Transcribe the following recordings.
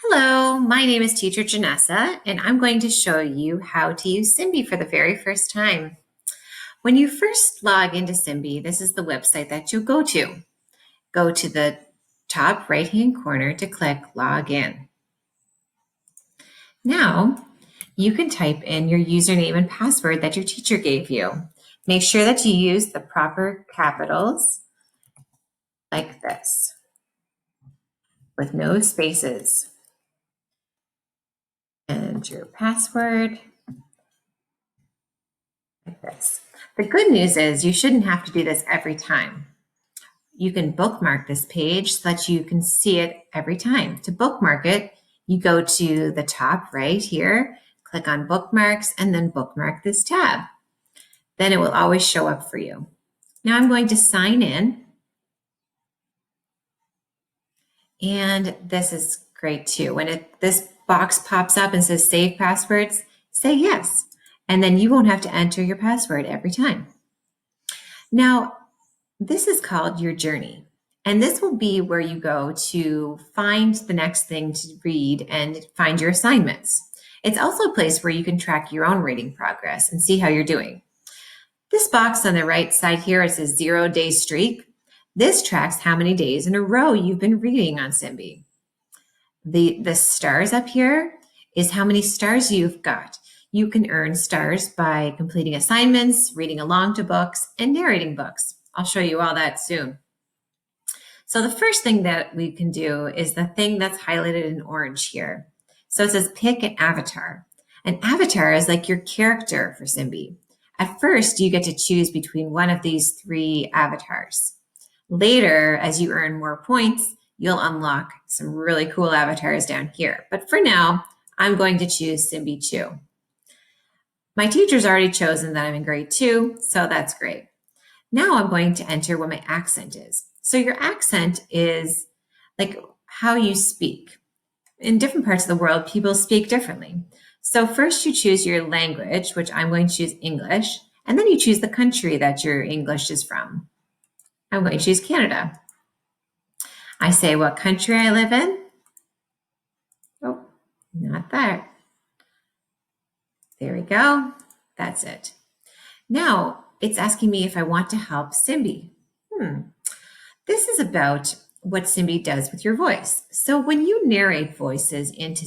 Hello, my name is Teacher Janessa, and I'm going to show you how to use Simbi for the very first time. When you first log into Simbi, this is the website that you'll go to. Go to the top right-hand corner to click Log In. Now, you can type in your username and password that your teacher gave you. Make sure that you use the proper capitals like this, with no spaces. And your password like this. The good news is you shouldn't have to do this every time. You can bookmark this page so that you can see it every time. To bookmark it, you go to the top right here, click on bookmarks, and then bookmark this tab. Then it will always show up for you. Now I'm going to sign in. And this is great too. When this box pops up and says save passwords, say yes. And then you won't have to enter your password every time. Now, this is called your journey. And this will be where you go to find the next thing to read and find your assignments. It's also a place where you can track your own reading progress and see how you're doing. This box on the right side here, it says 0-day streak. This tracks how many days in a row you've been reading on Simbi. The stars up here is how many stars you've got. You can earn stars by completing assignments, reading along to books, and narrating books. I'll show you all that soon. So the first thing that we can do is the thing that's highlighted in orange here. So it says pick an avatar. An avatar is like your character for Simbi. At first, you get to choose between one of these three avatars. Later, as you earn more points, you'll unlock some really cool avatars down here. But for now, I'm going to choose Simbi 2. My teacher's already chosen that I'm in grade 2, so that's great. Now I'm going to enter what my accent is. So your accent is like how you speak. In different parts of the world, people speak differently. So first you choose your language, which I'm going to choose English, and then you choose the country that your English is from. I'm going to choose Canada. I say what country I live in. Oh, not that. There we go. That's it. Now it's asking me if I want to help Simbi. This is about what Simbi does with your voice. So when you narrate books into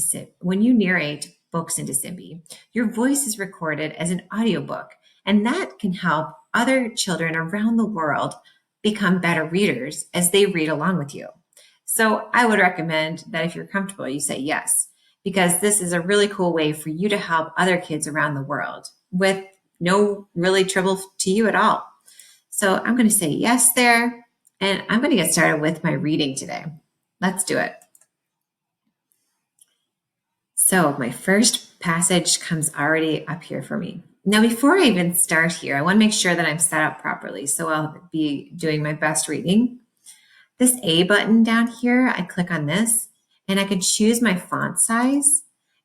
Simbi, your voice is recorded as an audiobook, and that can help other children around the world become better readers as they read along with you. So I would recommend that if you're comfortable, you say yes, because this is a really cool way for you to help other kids around the world with no really trouble to you at all. So I'm going to say yes there, and I'm going to get started with my reading today. Let's do it. So my first passage comes already up here for me. Now, before I even start here, I want to make sure that I'm set up properly. So I'll be doing my best reading. This A button down here, I click on this, and I can choose my font size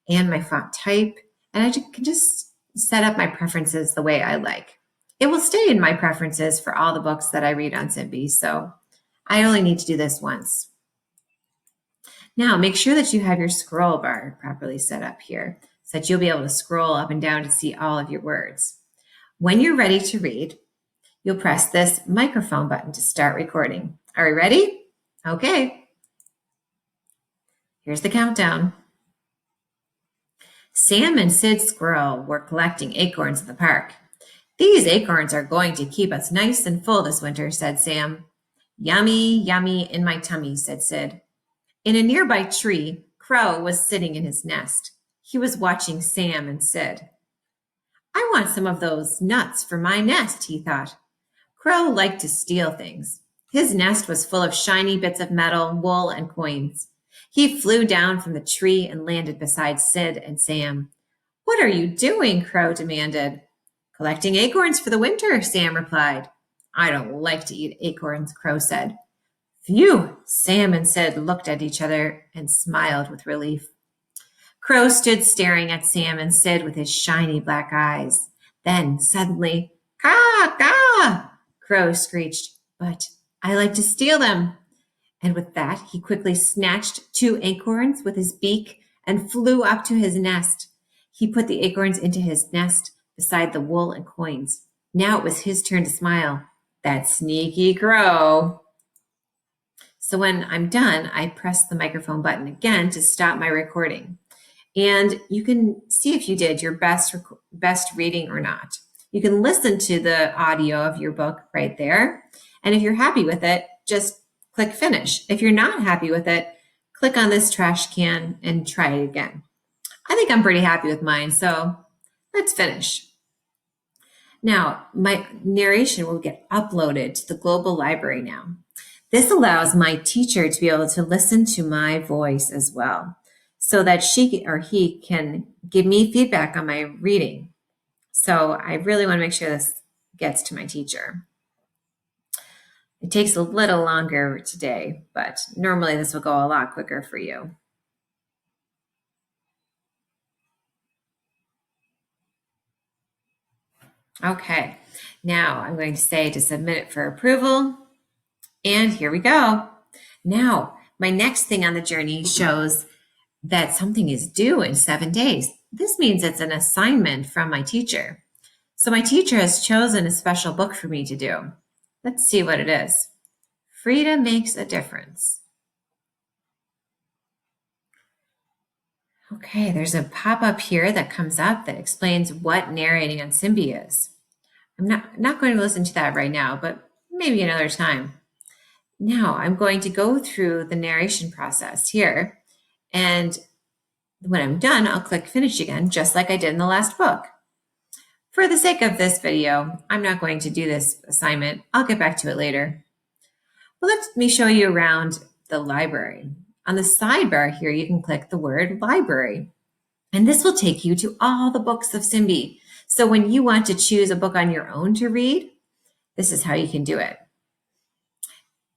and my font type, and I can just set up my preferences the way I like. It will stay in my preferences for all the books that I read on Simbi, so I only need to do this once. Now, make sure that you have your scroll bar properly set up here so that you'll be able to scroll up and down to see all of your words. When you're ready to read, you'll press this microphone button to start recording. Are we ready? Okay. Here's the countdown. Sam and Sid Squirrel were collecting acorns in the park. These acorns are going to keep us nice and full this winter, said Sam. Yummy, yummy in my tummy, said Sid. In a nearby tree, Crow was sitting in his nest. He was watching Sam and Sid. I want some of those nuts for my nest, he thought. Crow liked to steal things. His nest was full of shiny bits of metal, wool, and coins. He flew down from the tree and landed beside Sid and Sam. What are you doing? Crow demanded. Collecting acorns for the winter, Sam replied. I don't like to eat acorns, Crow said. Phew! Sam and Sid looked at each other and smiled with relief. Crow stood staring at Sam and Sid with his shiny black eyes. Then, suddenly, caw, caw! Crow screeched, but I like to steal them. And with that, he quickly snatched 2 acorns with his beak and flew up to his nest. He put the acorns into his nest beside the wool and coins. Now it was his turn to smile. That sneaky crow. So when I'm done, I press the microphone button again to stop my recording. And you can see if you did your best reading or not. You can listen to the audio of your book right there. And if you're happy with it, just click finish. If you're not happy with it, click on this trash can and try it again. I think I'm pretty happy with mine, so let's finish. Now, my narration will get uploaded to the global library now. This allows my teacher to be able to listen to my voice as well, so that she or he can give me feedback on my reading. So I really want to make sure this gets to my teacher. It takes a little longer today, but normally this will go a lot quicker for you. Okay, now I'm going to say to submit it for approval. And here we go. Now, my next thing on the journey shows that something is due in 7 days. This means it's an assignment from my teacher. So my teacher has chosen a special book for me to do. Let's see what it is. Freedom Makes a Difference. Okay, there's a pop-up here that comes up that explains what narrating on Simbi is. I'm not going to listen to that right now, but maybe another time. Now I'm going to go through the narration process here, and when I'm done, I'll click finish again, just like I did in the last book. For the sake of this video, I'm not going to do this assignment. I'll get back to it later. Well, let me show you around the library. On the sidebar here, you can click the word library, and this will take you to all the books of Simbi. So when you want to choose a book on your own to read, this is how you can do it.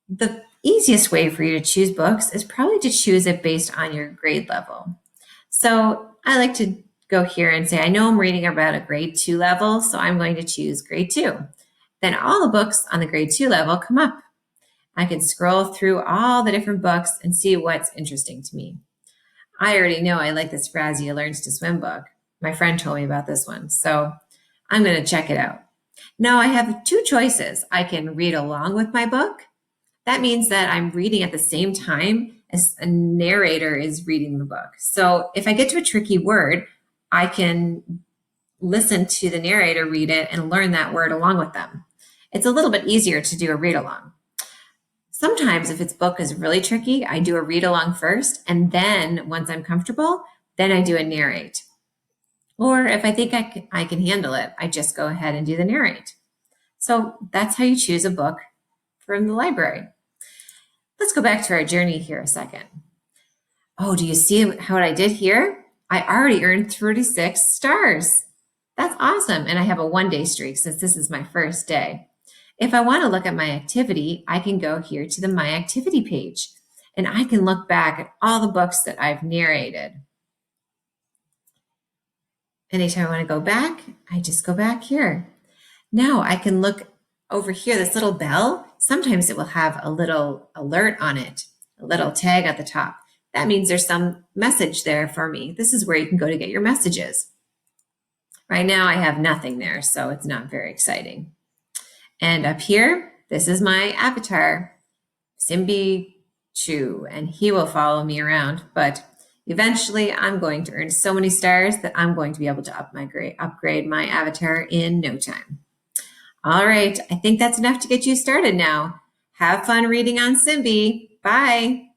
The easiest way for you to choose books is probably to choose it based on your grade level. So I like to go here and say, I know I'm reading about a grade 2 level, so I'm going to choose grade 2. Then all the books on the grade 2 level come up. I can scroll through all the different books and see what's interesting to me. I already know I like this Razzie Learns to Swim book. My friend told me about this one, so I'm going to check it out. Now I have 2 choices. I can read along with my book. That means that I'm reading at the same time as a narrator is reading the book. So if I get to a tricky word, I can listen to the narrator read it and learn that word along with them. It's a little bit easier to do a read along. Sometimes if its book is really tricky, I do a read along first, and then once I'm comfortable, then I do a narrate. Or if I think I can handle it, I just go ahead and do the narrate. So that's how you choose a book from the library. Let's go back to our journey here a second. Oh, do you see how I did here? I already earned 36 stars. That's awesome. And I have a 1-day streak since this is my first day. If I want to look at my activity, I can go here to the My Activity page, and I can look back at all the books that I've narrated. Anytime I want to go back, I just go back here. Now I can look over here, this little bell. Sometimes it will have a little alert on it, a little tag at the top. That means there's some message there for me. This is where you can go to get your messages. Right now I have nothing there, so it's not very exciting. And up here, this is my avatar, Simbi Chu, and he will follow me around. But eventually, I'm going to earn so many stars that I'm going to be able to upgrade my avatar in no time. All right, I think that's enough to get you started now. Have fun reading on Simbi. Bye.